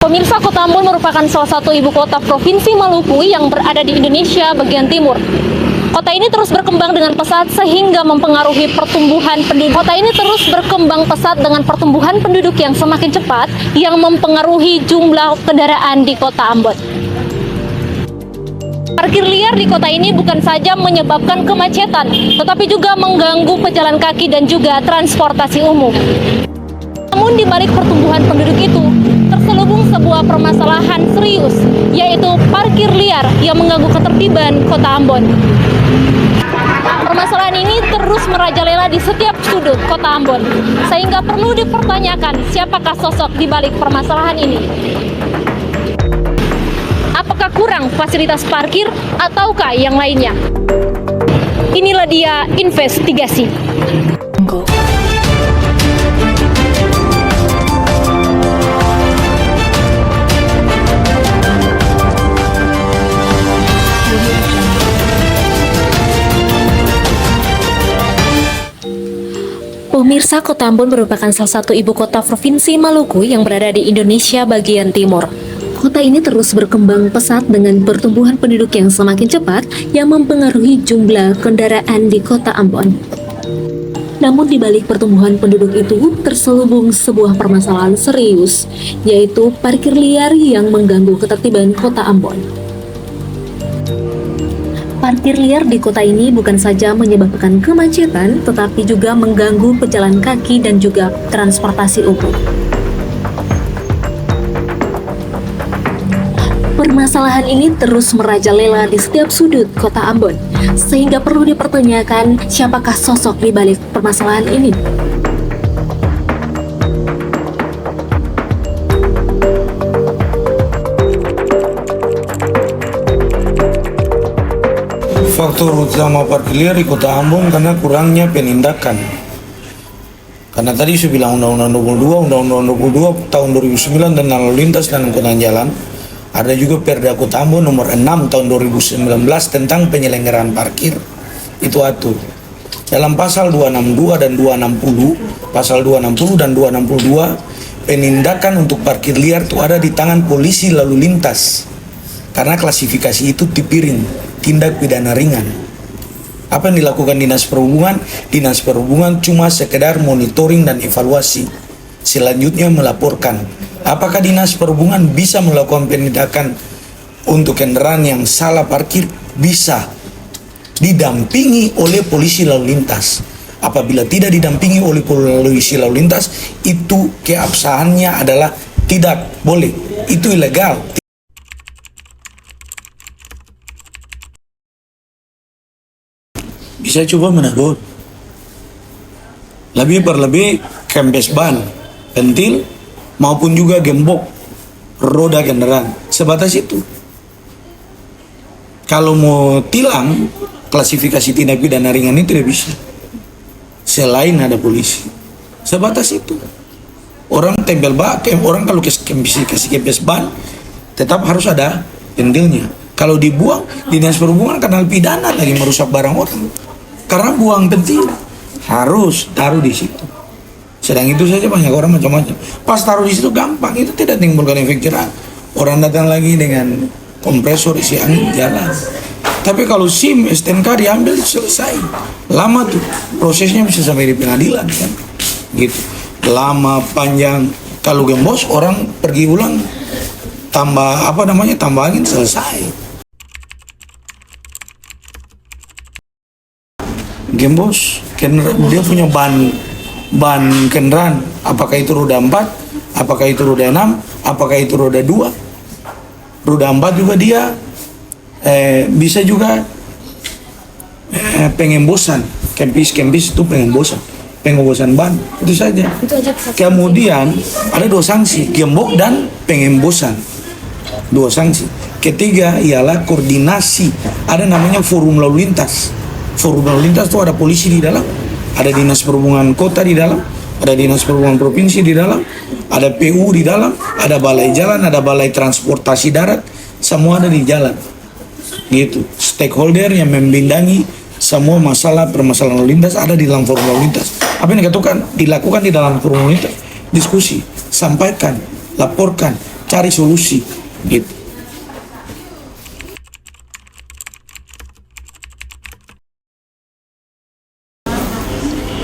Pemirsa, Kota Ambon merupakan salah satu ibu kota Provinsi Maluku yang berada di Indonesia bagian timur. Kota ini terus berkembang dengan pesat sehingga mempengaruhi pertumbuhan penduduk. Kota ini terus berkembang pesat dengan pertumbuhan penduduk yang semakin cepat yang mempengaruhi jumlah kendaraan di Kota Ambon. Parkir liar di kota ini bukan saja menyebabkan kemacetan, tetapi juga mengganggu pejalan kaki dan juga transportasi umum. Namun di balik pertumbuhan penduduk itu, terselubung sebuah permasalahan serius, yaitu parkir liar yang mengganggu ketertiban Kota Ambon. Permasalahan ini terus merajalela di setiap sudut Kota Ambon, sehingga perlu dipertanyakan siapakah sosok di balik permasalahan ini. Apakah kurang fasilitas parkir ataukah yang lainnya? Inilah dia investigasi. Pemirsa, Kota Ambon merupakan salah satu ibu kota Provinsi Maluku yang berada di Indonesia bagian timur. Kota ini terus berkembang pesat dengan pertumbuhan penduduk yang semakin cepat yang mempengaruhi jumlah kendaraan di Kota Ambon. Namun di balik pertumbuhan penduduk itu terselubung sebuah permasalahan serius, yaitu parkir liar yang mengganggu ketertiban Kota Ambon. Parkir liar di kota ini bukan saja menyebabkan kemacetan, tetapi juga mengganggu pejalan kaki dan juga transportasi umum. Permasalahan ini terus merajalela di setiap sudut Kota Ambon, sehingga perlu dipertanyakan siapakah sosok di balik permasalahan ini. Faktor utama parkir liar di Kota Ambon karena kurangnya penindakan. Karena tadi saya bilang Undang-Undang 22 tahun 2009 dan lalu lintas dan angkutan jalan. Ada juga Perda Kota Ambon nomor 6 tahun 2019 tentang penyelenggaraan parkir. Itu atur. Dalam pasal 262 dan 260, pasal 260 dan 262, penindakan untuk parkir liar itu ada di tangan polisi lalu lintas. Karena klasifikasi itu tipiring, tindak pidana ringan. Apa yang dilakukan Dinas Perhubungan? Dinas Perhubungan cuma sekedar monitoring dan evaluasi. Selanjutnya melaporkan. Apakah Dinas Perhubungan bisa melakukan penindakan untuk kendaraan yang salah parkir? Bisa. Didampingi oleh polisi lalu lintas. Apabila tidak didampingi oleh polisi lalu lintas, itu keabsahannya adalah tidak boleh. Itu ilegal. Bisa coba menegur. Lebih kempes ban, pentil, maupun juga gembok roda kendaraan. Sebatas itu. Kalau mau tilang, klasifikasi tindak pidana ringan itu tidak bisa. Selain ada polisi. Sebatas itu. Orang tempel bak, orang kalau kasih kempes ban, tetap harus ada pentilnya. Kalau dibuang, Dinas Perhubungan kenal pidana lagi merusak barang orang. Karena buang pentil harus taruh di situ. Sedang itu saja banyak orang macam-macam. Pas taruh di situ gampang, itu tidak menimbulkan efek jerah. Orang datang lagi dengan kompresor isi angin jalan. Tapi kalau SIM STNK diambil selesai. Lama tuh prosesnya bisa sampai di pengadilan kan. Gitu. Lama panjang. Kalau gembos orang pergi ulang tambah tambah angin selesai. Gembos, dia punya ban kendaraan, apakah itu roda 4, apakah itu roda 6, apakah itu roda 2. Roda 4 juga dia bisa juga pengembosan, kempis itu pengembosan ban, itu saja. Kemudian ada 2 sanksi, gembok dan pengembosan, 2 sanksi. Ketiga ialah koordinasi, ada namanya forum lalu lintas. Forum lalu lintas itu ada polisi di dalam, ada Dinas Perhubungan Kota di dalam, ada Dinas Perhubungan Provinsi di dalam, ada PU di dalam, ada Balai Jalan, ada Balai Transportasi Darat, semua ada di jalan. Gitu. Stakeholder yang membidangi semua permasalahan lalu lintas ada di dalam forum lalu lintas. Apa yang dilakukan di dalam forum lalu lintas? Diskusi, sampaikan, laporkan, cari solusi gitu.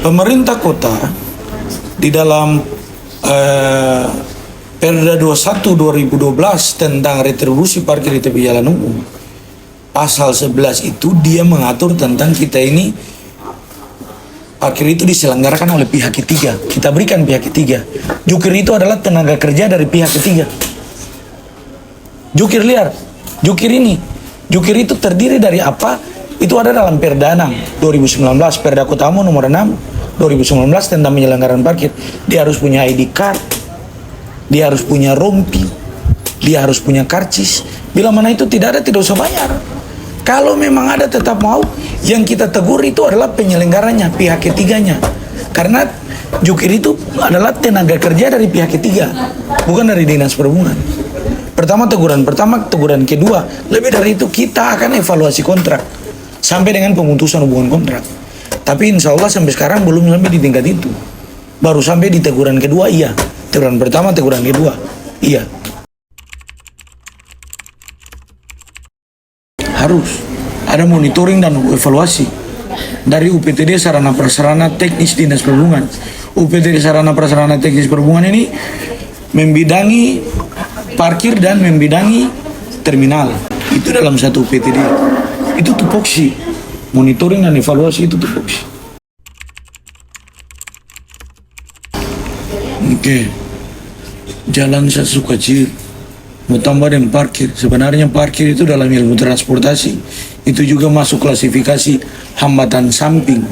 Pemerintah kota di dalam Perda 21 2012 tentang retribusi parkir di tepi jalan umum, pasal 11 itu dia mengatur tentang kita ini parkir itu diselenggarakan oleh pihak ketiga. Kita berikan pihak ketiga. Jukir itu adalah tenaga kerja dari pihak ketiga. Jukir liar, jukir itu terdiri dari apa? Itu ada dalam Perda 6 2019, Perda Kota Ambon nomor 6 2019 tentang penyelenggaraan parkir. Dia harus punya ID card, dia harus punya rompi, dia harus punya karcis. Bila mana itu tidak ada, tidak usah bayar. Kalau memang ada tetap mau, yang kita tegur itu adalah penyelenggaranya, pihak ketiganya. Karena jukir itu adalah tenaga kerja dari pihak ketiga, bukan dari Dinas Perhubungan. Teguran kedua, lebih dari itu kita akan evaluasi kontrak sampai dengan pemutusan hubungan kontrak. Tapi insya Allah sampai sekarang belum sampai di tingkat itu. Baru sampai di teguran kedua, iya. Teguran pertama, teguran kedua, iya. Harus ada monitoring dan evaluasi dari UPTD Sarana Prasarana Teknis Dinas Perhubungan. UPTD Sarana Prasarana Teknis Perhubungan ini membidangi parkir dan membidangi terminal. Itu dalam satu UPTD. Itu tupoksi. Monitoring dan evaluasi itu tupoksi. Oke. Jalan Sasukacir mau tambah dengan parkir. Sebenarnya parkir itu dalam ilmu transportasi itu juga masuk klasifikasi hambatan samping.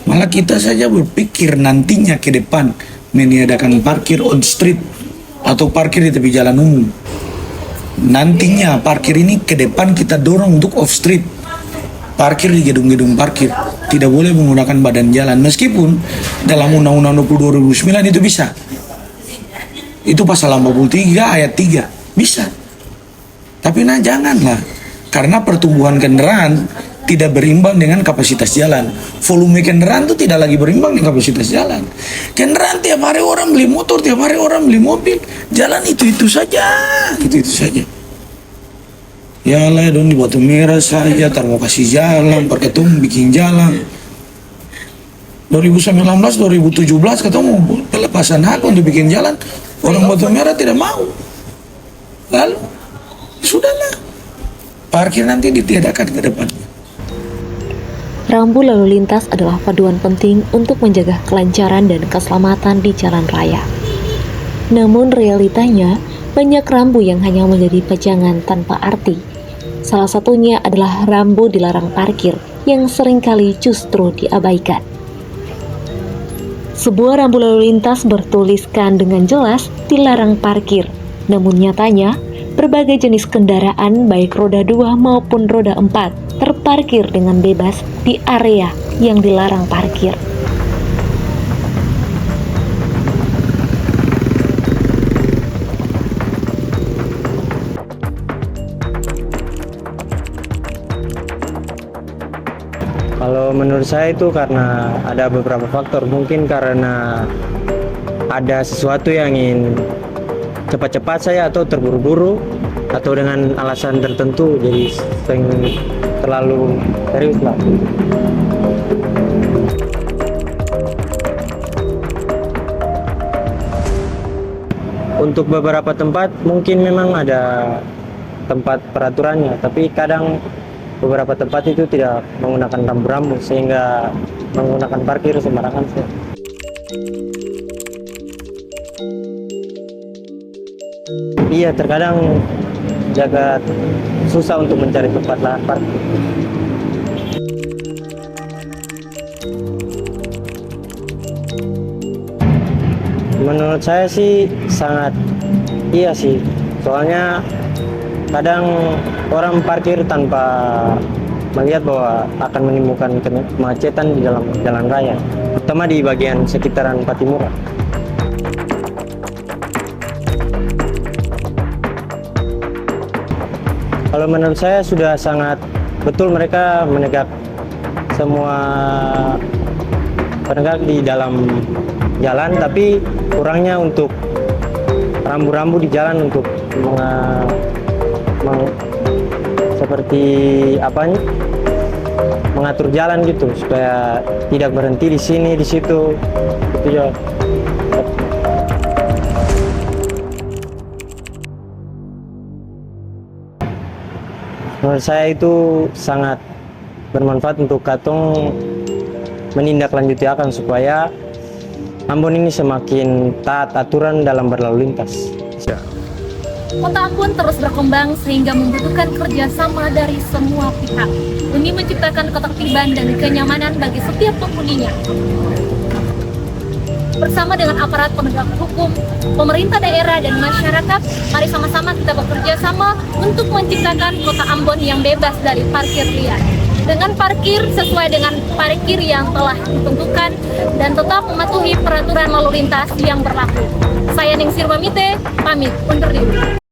Malah kita saja berpikir nantinya ke depan meniadakan parkir on street atau parkir di tepi jalan umum. Nantinya parkir ini ke depan kita dorong untuk off street. Parkir di gedung-gedung parkir. Tidak boleh menggunakan badan jalan. Meskipun dalam Undang-Undang 20 2009 itu bisa. Itu pasal 83 ayat 3. Bisa. Tapi janganlah. Karena pertumbuhan kendaraan tidak berimbang dengan kapasitas jalan. Volume kendaraan itu tidak lagi berimbang dengan kapasitas jalan. Kendaraan tiap hari orang beli motor, tiap hari orang beli mobil. Jalan itu-itu saja. Itu-itu saja. Ya lah dong di Batu Merah saja, mau kasih jalan, perketung bikin jalan. 2019, 2017 ketemu pelepasan hak untuk bikin jalan. Orang Batu Merah tidak mau. Lalu, sudahlah. Parkir nanti ditiadakan ke depannya. Rambu lalu lintas adalah paduan penting untuk menjaga kelancaran dan keselamatan di jalan raya. Namun realitanya, banyak rambu yang hanya menjadi pajangan tanpa arti. Salah satunya adalah rambu dilarang parkir yang seringkali justru diabaikan. Sebuah rambu lalu lintas bertuliskan dengan jelas dilarang parkir. Namun nyatanya, berbagai jenis kendaraan baik roda 2 maupun roda 4 terparkir dengan bebas di area yang dilarang parkir. Kalau menurut saya itu karena ada beberapa faktor, mungkin karena ada sesuatu yang ingin cepat-cepat saya atau terburu-buru atau dengan alasan tertentu jadi terlalu serius lah. Untuk beberapa tempat mungkin memang ada tempat peraturannya, tapi kadang beberapa tempat itu tidak menggunakan rambu-rambu sehingga menggunakan parkir sembarangan. Iya, terkadang jaga susah untuk mencari tempat lahan parkir. Menurut saya sih sangat iya sih, soalnya kadang orang parkir tanpa melihat bahwa akan menimbulkan kemacetan di dalam jalan raya, terutama di bagian sekitaran Patimura. Kalau menurut saya sudah sangat betul mereka menegak semua penegak di dalam jalan, tapi kurangnya untuk rambu-rambu di jalan untuk seperti apanya, mengatur jalan gitu supaya tidak berhenti di sini di situ itu ya. Menurut saya itu sangat bermanfaat untuk katong menindaklanjuti akan supaya Ambon ini semakin taat aturan dalam berlalu lintas. Kota Ambon terus berkembang sehingga membutuhkan kerjasama dari semua pihak demi menciptakan ketertiban dan kenyamanan bagi setiap penghuninya. Bersama dengan aparat penegak hukum, pemerintah daerah dan masyarakat, mari sama-sama kita bekerja sama untuk menciptakan kota Ambon yang bebas dari parkir liar. Dengan parkir sesuai dengan parkir yang telah ditentukan dan tetap mematuhi peraturan lalu lintas yang berlaku. Saya Ningsir Mamite, pamit undur diri.